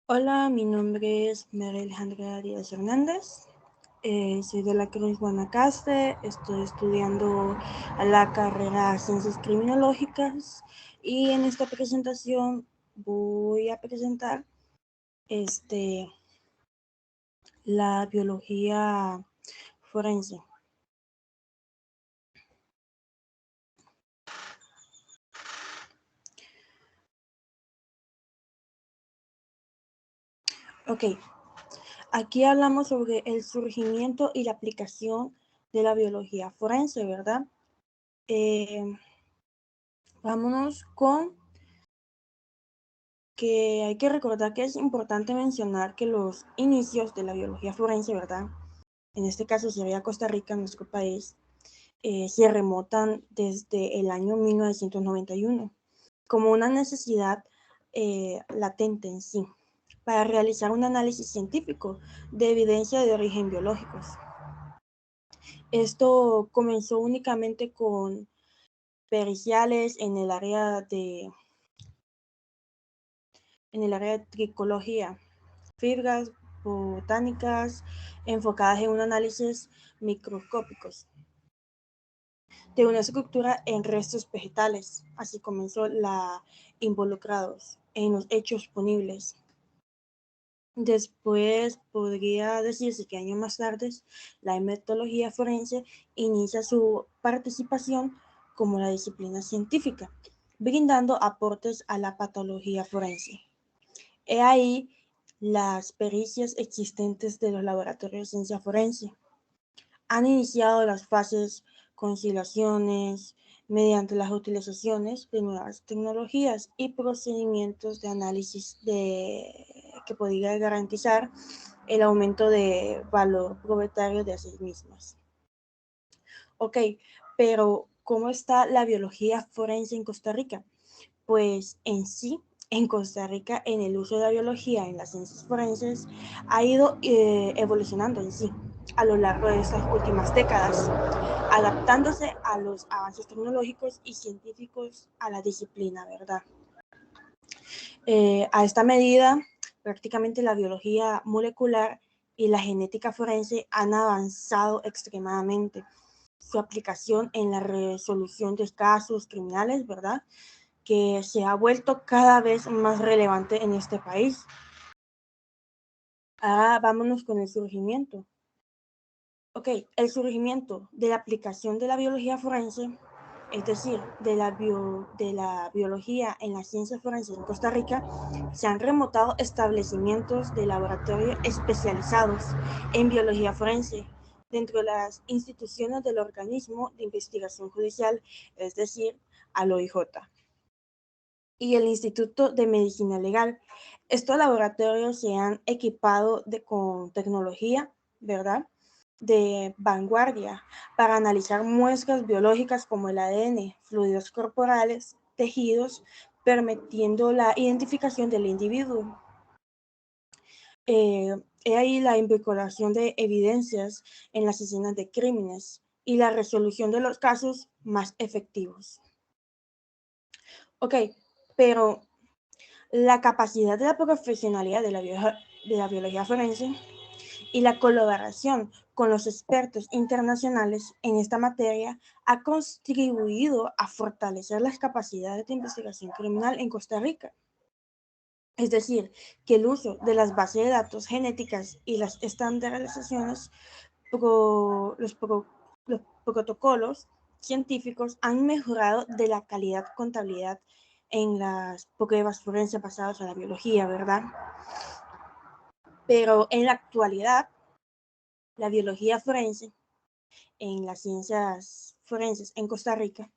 Hola, mi nombre es María Alejandra Díaz Hernández. Soy de la Cruz Guanacaste, estoy estudiando la carrera Ciencias Criminológicas y en esta presentación voy a presentar la biología forense. Ok, aquí hablamos sobre el surgimiento y la aplicación de la biología forense, ¿verdad? Vámonos con que hay que recordar que es importante mencionar que los inicios de la biología forense, ¿verdad? En este caso sería Costa Rica, nuestro país, se remontan desde el año 1991 como una necesidad latente en sí para realizar un análisis científico de evidencia de origen biológicos. Esto comenzó únicamente con periciales en el área de tricología, fibras botánicas enfocadas en un análisis microscópicos de una estructura en restos vegetales. Así comenzó la involucrados en los hechos punibles. Después podría decirse que años más tarde la hematología forense inicia su participación como la disciplina científica, brindando aportes a la patología forense. He ahí las pericias existentes de los laboratorios de ciencia forense. Han iniciado las fases conciliaciones mediante las utilizaciones de nuevas tecnologías y procedimientos de análisis que podría garantizar el aumento de valor propietario de sí mismas. Ok, pero ¿cómo está la biología forense en Costa Rica? Pues en sí, en Costa Rica, en el uso de la biología en las ciencias forenses ha ido evolucionando en sí a lo largo de estas últimas décadas, adaptándose a los avances tecnológicos y científicos a la disciplina, ¿verdad? A esta medida, prácticamente la biología molecular y la genética forense han avanzado extremadamente. Su aplicación en la resolución de casos criminales, ¿verdad? Que se ha vuelto cada vez más relevante en este país. Ahora vámonos con el surgimiento. Ok, el surgimiento de la aplicación de la biología forense, es decir, de la biología en las ciencias forenses en Costa Rica, se han remotado establecimientos de laboratorio especializados en biología forense dentro de las instituciones del organismo de investigación judicial, es decir, al OIJ. Y el Instituto de Medicina Legal. Estos laboratorios se han equipado con tecnología, ¿verdad?, de vanguardia para analizar muestras biológicas como el ADN, fluidos corporales, tejidos, permitiendo la identificación del individuo. He ahí la incorporación de evidencias en las escenas de crímenes y la resolución de los casos más efectivos. Ok, pero la capacidad de la profesionalidad de la biología forense y la colaboración con los expertos internacionales en esta materia ha contribuido a fortalecer las capacidades de investigación criminal en Costa Rica. Es decir, que el uso de las bases de datos genéticas y las estandarizaciones, los protocolos científicos han mejorado de la calidad contabilidad en las pruebas forenses basadas en la biología, ¿verdad? Pero en la actualidad, la biología forense en las ciencias forenses en Costa Rica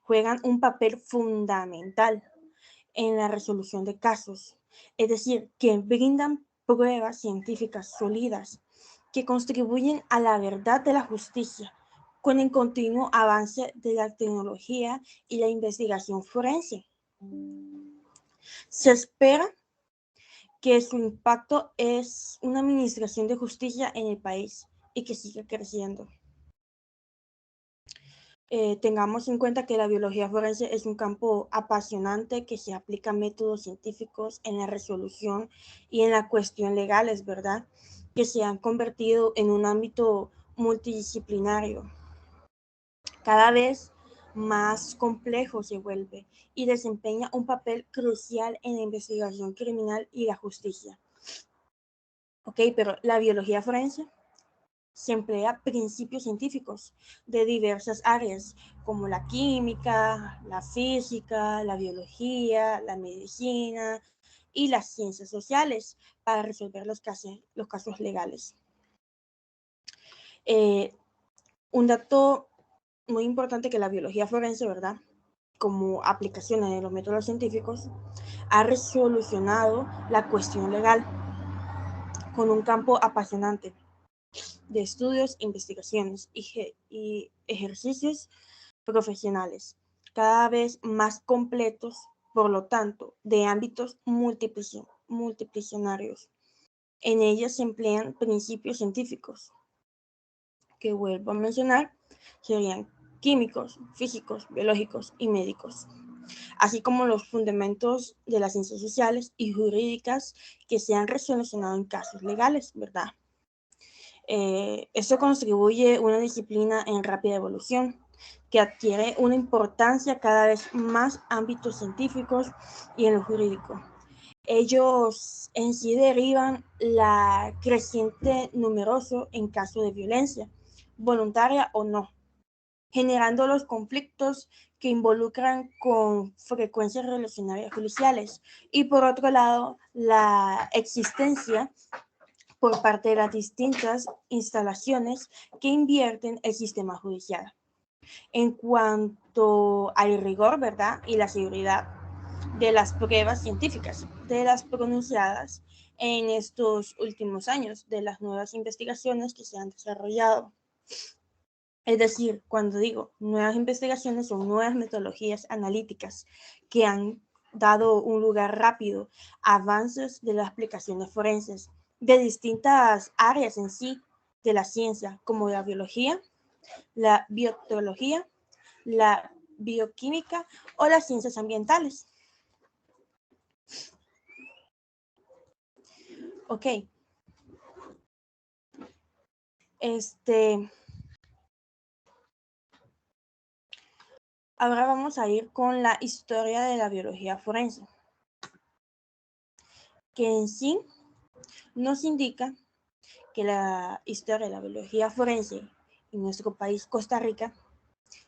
juegan un papel fundamental en la resolución de casos, es decir, que brindan pruebas científicas sólidas que contribuyen a la verdad de la justicia con el continuo avance de la tecnología y la investigación forense. Se espera que su impacto es una administración de justicia en el país y que siga creciendo. tengamos en cuenta que la biología forense es un campo apasionante que se aplica métodos científicos en la resolución y en la cuestión legales, ¿verdad? Que se han convertido en un ámbito multidisciplinario. Cada vez más complejo se vuelve y desempeña un papel crucial en la investigación criminal y la justicia. Ok, pero la biología forense se emplea principios científicos de diversas áreas, como la química, la física, la biología, la medicina y las ciencias sociales para resolver los casos legales. Un dato muy importante que la biología forense, ¿verdad? Como aplicaciones de los métodos científicos, ha resolucionado la cuestión legal con un campo apasionante de estudios, investigaciones y ejercicios profesionales, cada vez más completos, por lo tanto, de ámbitos multidisciplinarios. En ellas se emplean principios científicos, que vuelvo a mencionar, serían químicos, físicos, biológicos y médicos, así como los fundamentos de las ciencias sociales y jurídicas que se han resolucionado en casos legales, ¿verdad? Esto contribuye a una disciplina en rápida evolución que adquiere una importancia cada vez más ámbitos científicos y en lo jurídico. Ellos en sí derivan la creciente numeroso en caso de violencia, voluntaria o no, generando los conflictos que involucran con frecuencia relacionarias judiciales y por otro lado la existencia por parte de las distintas instalaciones que invierten el sistema judicial. En cuanto al rigor, ¿verdad? Y la seguridad de las pruebas científicas, de las pronunciadas en estos últimos años, de las nuevas investigaciones que se han desarrollado. Es decir, cuando digo nuevas investigaciones, son nuevas metodologías analíticas que han dado un lugar rápido a avances de las aplicaciones forenses de distintas áreas en sí de la ciencia, como la biología, la biotecnología, la bioquímica o las ciencias ambientales. Ok. Ahora vamos a ir con la historia de la biología forense, que en sí nos indica que la historia de la biología forense en nuestro país, Costa Rica,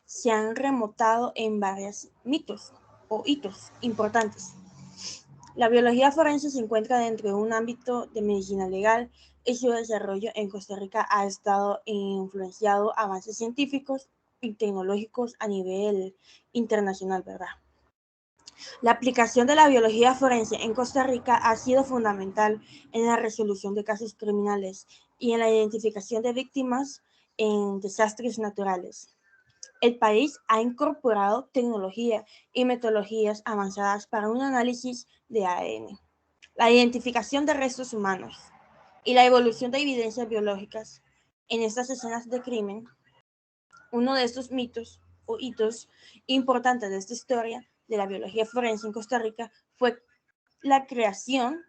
se han remontado en varios mitos o hitos importantes. La biología forense se encuentra dentro de un ámbito de medicina legal y su desarrollo en Costa Rica ha estado influenciado avances científicos y tecnológicos a nivel internacional, ¿verdad? La aplicación de la biología forense en Costa Rica ha sido fundamental en la resolución de casos criminales y en la identificación de víctimas en desastres naturales. El país ha incorporado tecnología y metodologías avanzadas para un análisis de ADN, la identificación de restos humanos y la evolución de evidencias biológicas en estas escenas de crimen. Uno de estos mitos o hitos importantes de esta historia de la biología forense en Costa Rica fue la creación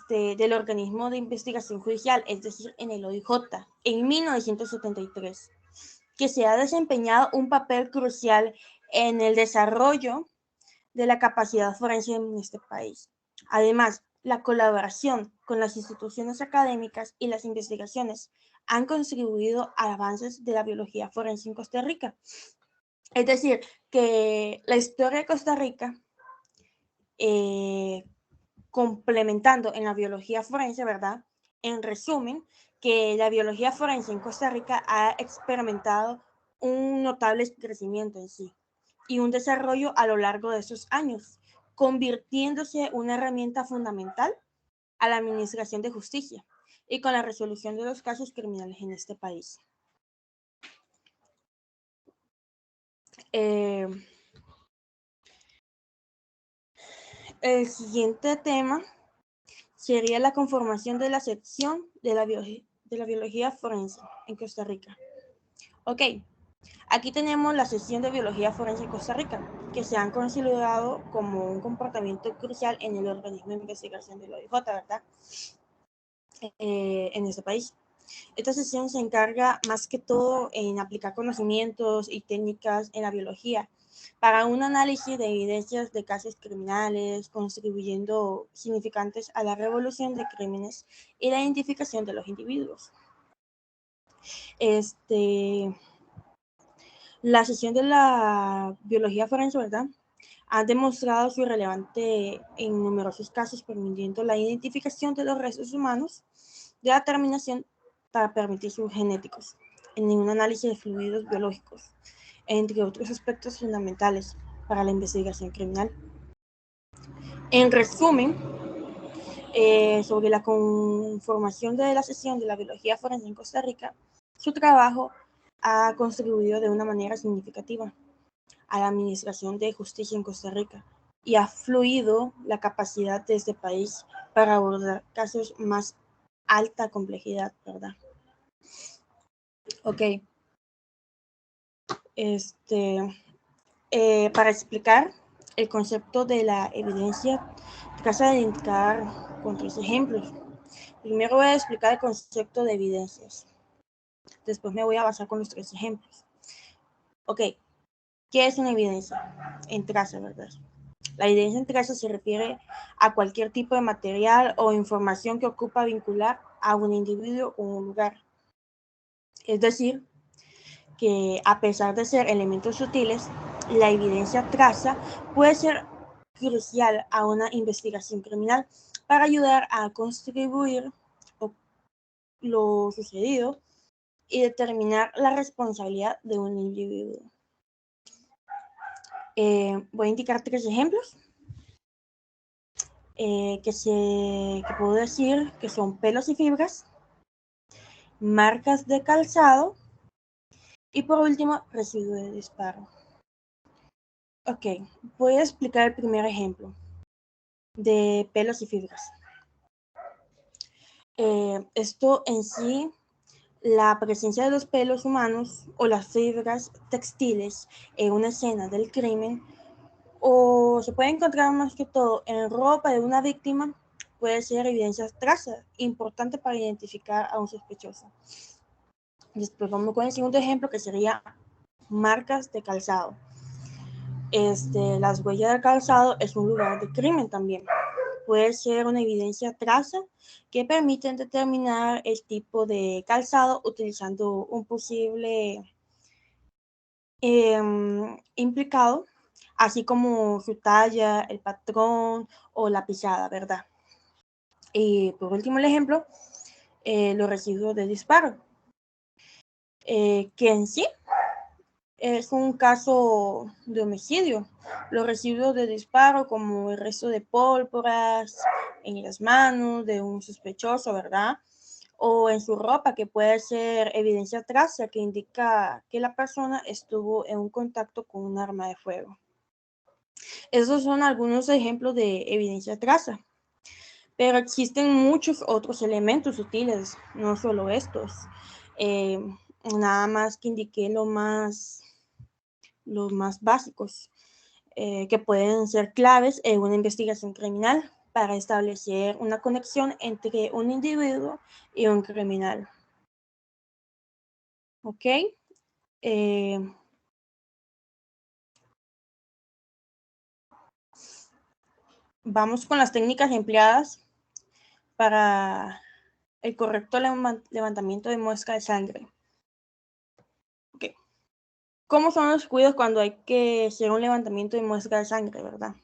del organismo de investigación judicial, es decir, en el OIJ, en 1973, que se ha desempeñado un papel crucial en el desarrollo de la capacidad forense en este país. Además, la colaboración con las instituciones académicas y las investigaciones han contribuido a avances de la biología forense en Costa Rica. Es decir, que la historia de Costa Rica, complementando en la biología forense, ¿verdad? En resumen, que la biología forense en Costa Rica ha experimentado un notable crecimiento en sí y un desarrollo a lo largo de esos años, convirtiéndose en una herramienta fundamental a la administración de justicia y con la resolución de los casos criminales en este país. El siguiente tema sería la conformación de la sección de la biología forense en Costa Rica. Ok, Aquí tenemos la sección de Biología Forense en Costa Rica, que se han considerado como un comportamiento crucial en el organismo de investigación del OIJ, ¿verdad? En este país. Esta sección se encarga más que todo en aplicar conocimientos y técnicas en la biología para un análisis de evidencias de casos criminales, contribuyendo significantes a la revolución de crímenes y la identificación de los individuos. La sección de la biología forense, ¿verdad?, ha demostrado su relevante en numerosos casos, permitiendo la identificación de los restos humanos de la terminación para permitir sus genéticos en un análisis de fluidos biológicos, entre otros aspectos fundamentales para la investigación criminal. En resumen, sobre la conformación de la sección de la biología forense en Costa Rica, su trabajo ha contribuido de una manera significativa a la administración de justicia en Costa Rica y ha fluido la capacidad de este país para abordar casos más alta complejidad, ¿verdad? Ok. Para explicar el concepto de la evidencia, trata de indicar con 3 ejemplos. Primero voy a explicar el concepto de evidencias. Después me voy a basar con los 3 ejemplos. Ok, ¿qué es una evidencia? En traza, ¿verdad? La evidencia en traza se refiere a cualquier tipo de material o información que ocupa vincular a un individuo o un lugar. Es decir, que a pesar de ser elementos sutiles, la evidencia traza puede ser crucial a una investigación criminal para ayudar a contribuir lo sucedido y determinar la responsabilidad de un individuo. Voy a indicar 3 ejemplos que puedo decir que son pelos y fibras, marcas de calzado y por último, residuo de disparo. Ok, voy a explicar el primer ejemplo de pelos y fibras. Esto en sí, la presencia de los pelos humanos o las fibras textiles en una escena del crimen, o se puede encontrar más que todo en ropa de una víctima, puede ser evidencia traza importante para identificar a un sospechoso. Después vamos con el segundo ejemplo, que sería marcas de calzado. Las huellas de calzado es un lugar de crimen también. Puede ser una evidencia traza que permite determinar el tipo de calzado utilizando un posible implicado, así como su talla, el patrón o la pisada, ¿verdad? Y por último el ejemplo, los residuos de disparo, que en sí es un caso de homicidio. Los residuos de disparo, como el resto de pólvoras en las manos de un sospechoso, ¿verdad? O en su ropa, que puede ser evidencia traza que indica que la persona estuvo en un contacto con un arma de fuego. Esos son algunos ejemplos de evidencia traza, pero existen muchos otros elementos sutiles, no solo estos. Nada más que indiqué los más básicos, que pueden ser claves en una investigación criminal para establecer una conexión entre un individuo y un criminal. ¿Ok? Vamos con las técnicas empleadas para el correcto levantamiento de muestra de sangre. Okay. ¿Cómo son los cuidados cuando hay que hacer un levantamiento de muestra de sangre, verdad?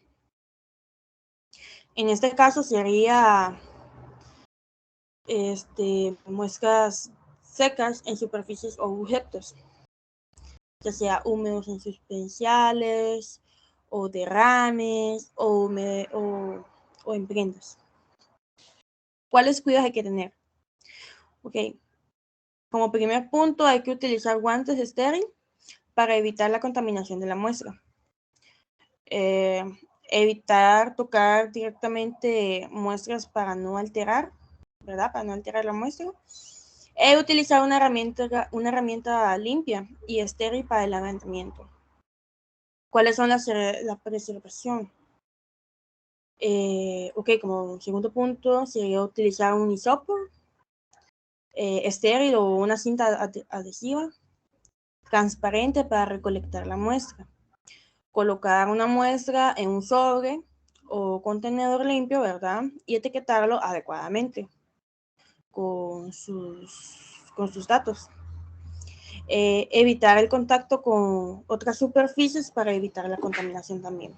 En este caso sería muestras secas en superficies o objetos, ya sea húmedos en suspensiales o derrames o en prendas. ¿Cuáles cuidados hay que tener? Ok, como primer punto hay que utilizar guantes estériles para evitar la contaminación de la muestra. Evitar tocar directamente muestras para no alterar, ¿verdad? Para no alterar la muestra. Utilizar una herramienta limpia y estéril para el levantamiento. ¿Cuáles son la preservación? Ok, como segundo punto sería utilizar un hisopo estéril o una cinta adhesiva transparente para recolectar la muestra. Colocar una muestra en un sobre o contenedor limpio, ¿verdad? Y etiquetarlo adecuadamente con sus datos. Evitar el contacto con otras superficies para evitar la contaminación también.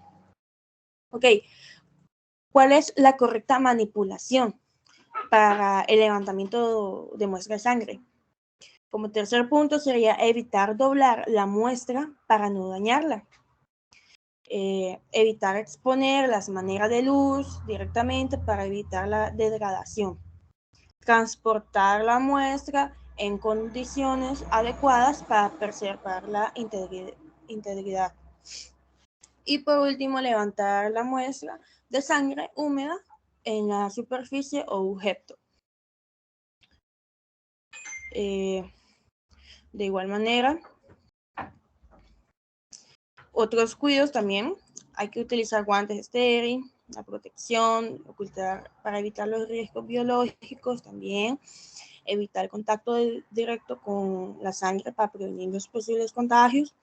Ok, ¿cuál es la correcta manipulación para el levantamiento de muestra de sangre? Como tercer punto sería evitar doblar la muestra para no dañarla. Evitar exponer las maneras de luz directamente para evitar la degradación. Transportar la muestra en condiciones adecuadas para preservar la integridad. Y por último, levantar la muestra de sangre húmeda en la superficie o objeto. De igual manera, otros cuidados también. Hay que utilizar guantes estériles, la protección, ocultar para evitar los riesgos biológicos también. Evitar el contacto directo con la sangre para prevenir los posibles contagios.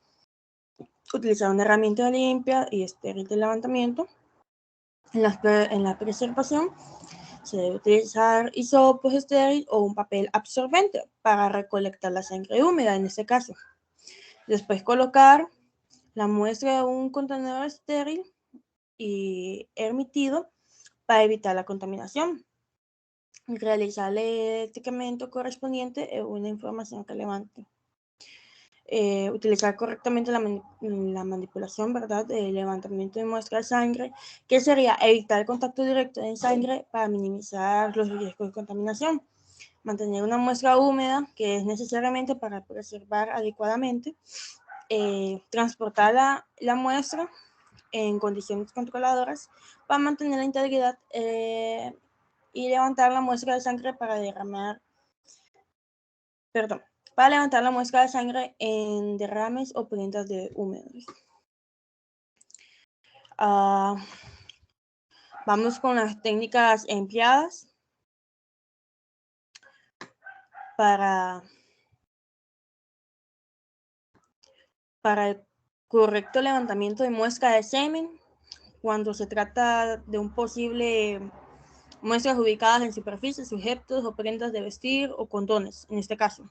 Utilizar una herramienta limpia y estéril de levantamiento. En la preservación se debe utilizar hisopos estéril o un papel absorbente para recolectar la sangre húmeda en este caso. Después colocar la muestra en un contenedor estéril y hermetido para evitar la contaminación. Realizar el etiquetamiento correspondiente es una información relevante. Utilizar correctamente la manipulación, ¿verdad?, del levantamiento de muestra de sangre, que sería evitar el contacto directo de sangre para minimizar los riesgos de contaminación. Mantener una muestra húmeda, que es necesariamente para preservar adecuadamente. Transportar la muestra en condiciones controladoras para mantener la integridad y levantar la muestra de sangre para levantar la muestra de sangre en derrames o prendas de húmedos. Vamos con las técnicas empleadas para el correcto levantamiento de muestra de semen cuando se trata de un posible muestras ubicadas en superficies, sujetos o prendas de vestir o condones, en este caso.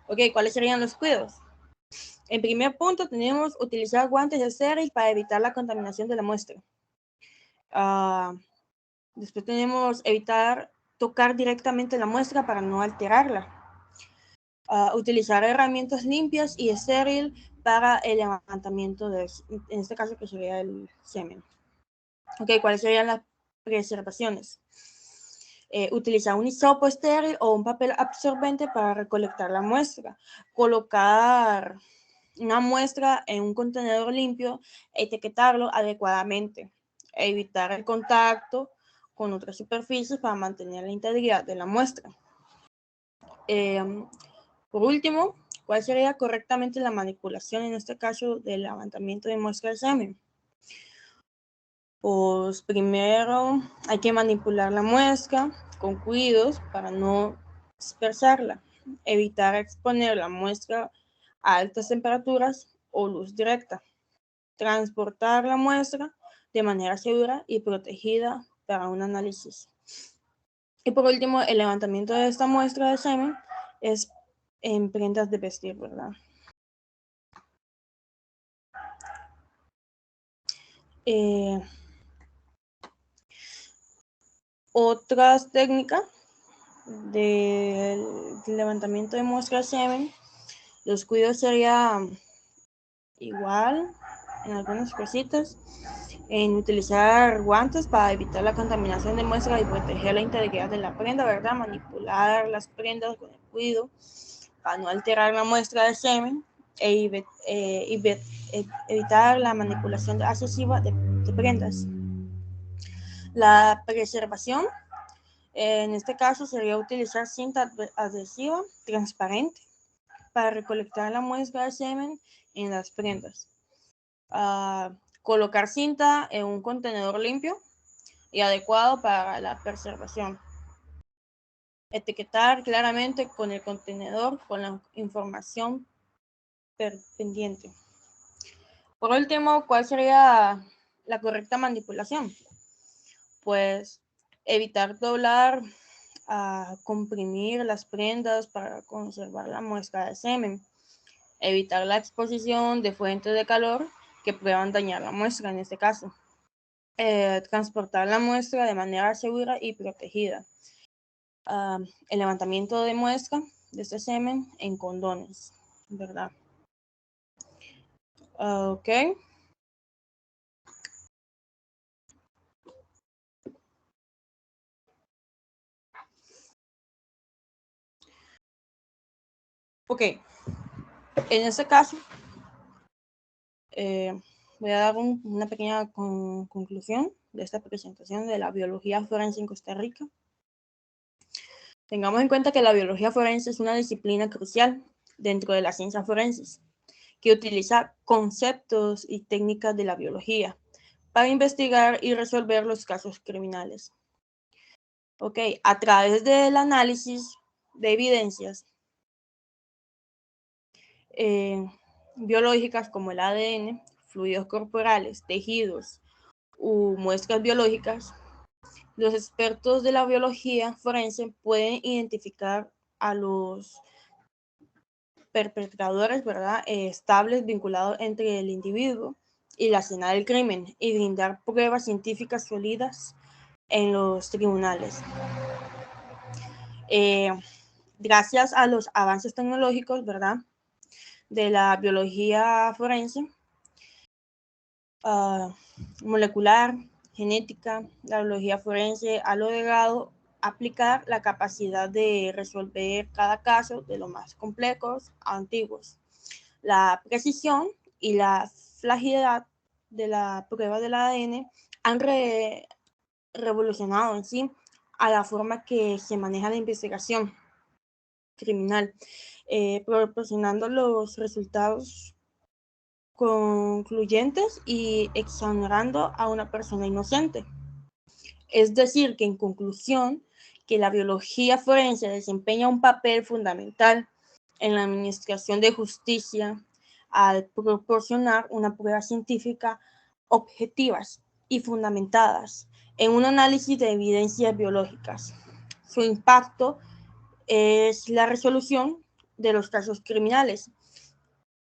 Ok, ¿cuáles serían los cuidados? En primer punto tenemos utilizar guantes estériles para evitar la contaminación de la muestra. Después tenemos evitar tocar directamente la muestra para no alterarla. Utilizar herramientas limpias y estéril para el levantamiento en este caso que sería el semen. Ok, ¿cuáles serían las preservaciones? Utilizar un hisopo estéril o un papel absorbente para recolectar la muestra. Colocar una muestra en un contenedor limpio, etiquetarlo adecuadamente. Evitar el contacto con otras superficies para mantener la integridad de la muestra. Por último, ¿cuál sería correctamente la manipulación en este caso del levantamiento de muestra de semen? Pues primero hay que manipular la muestra con cuidados para no dispersarla. Evitar exponer la muestra a altas temperaturas o luz directa. Transportar la muestra de manera segura y protegida para un análisis. Y por último, el levantamiento de esta muestra de semen es en prendas de vestir, ¿verdad? Otras técnicas del levantamiento de muestra de semen, los cuidados serían igual en algunas cositas, en utilizar guantes para evitar la contaminación de muestra y proteger la integridad de la prenda, ¿verdad? Manipular las prendas con el cuidado para no alterar la muestra de semen evitar la manipulación excesiva de prendas. La preservación En este caso sería utilizar cinta adhesiva transparente para recolectar la muestra de semen en las prendas. Colocar cinta en un contenedor limpio y adecuado para la preservación. Etiquetar claramente con el contenedor con la información pendiente. Por último, ¿cuál sería la correcta manipulación? Pues evitar doblar, comprimir las prendas para conservar la muestra de semen. Evitar la exposición de fuentes de calor que puedan dañar la muestra en este caso. Transportar la muestra de manera segura y protegida. El levantamiento de muestra de este semen en condones, ¿verdad? Ok. Ok. En este caso, voy a dar una pequeña conclusión de esta presentación de la biología forense en Costa Rica. Tengamos en cuenta que la biología forense es una disciplina crucial dentro de las ciencias forenses, que utiliza conceptos y técnicas de la biología para investigar y resolver los casos criminales. Ok, a través del análisis de evidencias biológicas como el ADN, fluidos corporales, tejidos u muestras biológicas, los expertos de la biología forense pueden identificar a los perpetradores, ¿verdad? Estables vinculados entre el individuo y la escena del crimen y brindar pruebas científicas sólidas en los tribunales. Gracias a los avances tecnológicos, ¿verdad?, de la biología forense, molecular, genética, la biología forense ha logrado aplicar la capacidad de resolver cada caso de los más complejos a antiguos. La precisión y la fragilidad de la prueba del ADN han revolucionado en sí a la forma que se maneja la investigación criminal, proporcionando los resultados concluyentes y exonerando a una persona inocente. Es decir, que en conclusión, que la biología forense desempeña un papel fundamental en la administración de justicia al proporcionar una prueba científica objetivas y fundamentadas en un análisis de evidencias biológicas. Su impacto es la resolución de los casos criminales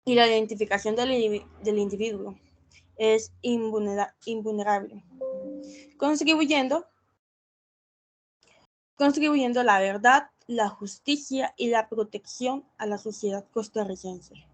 y la identificación del individuo es invulnerable, contribuyendo la verdad, la justicia y la protección a la sociedad costarricense.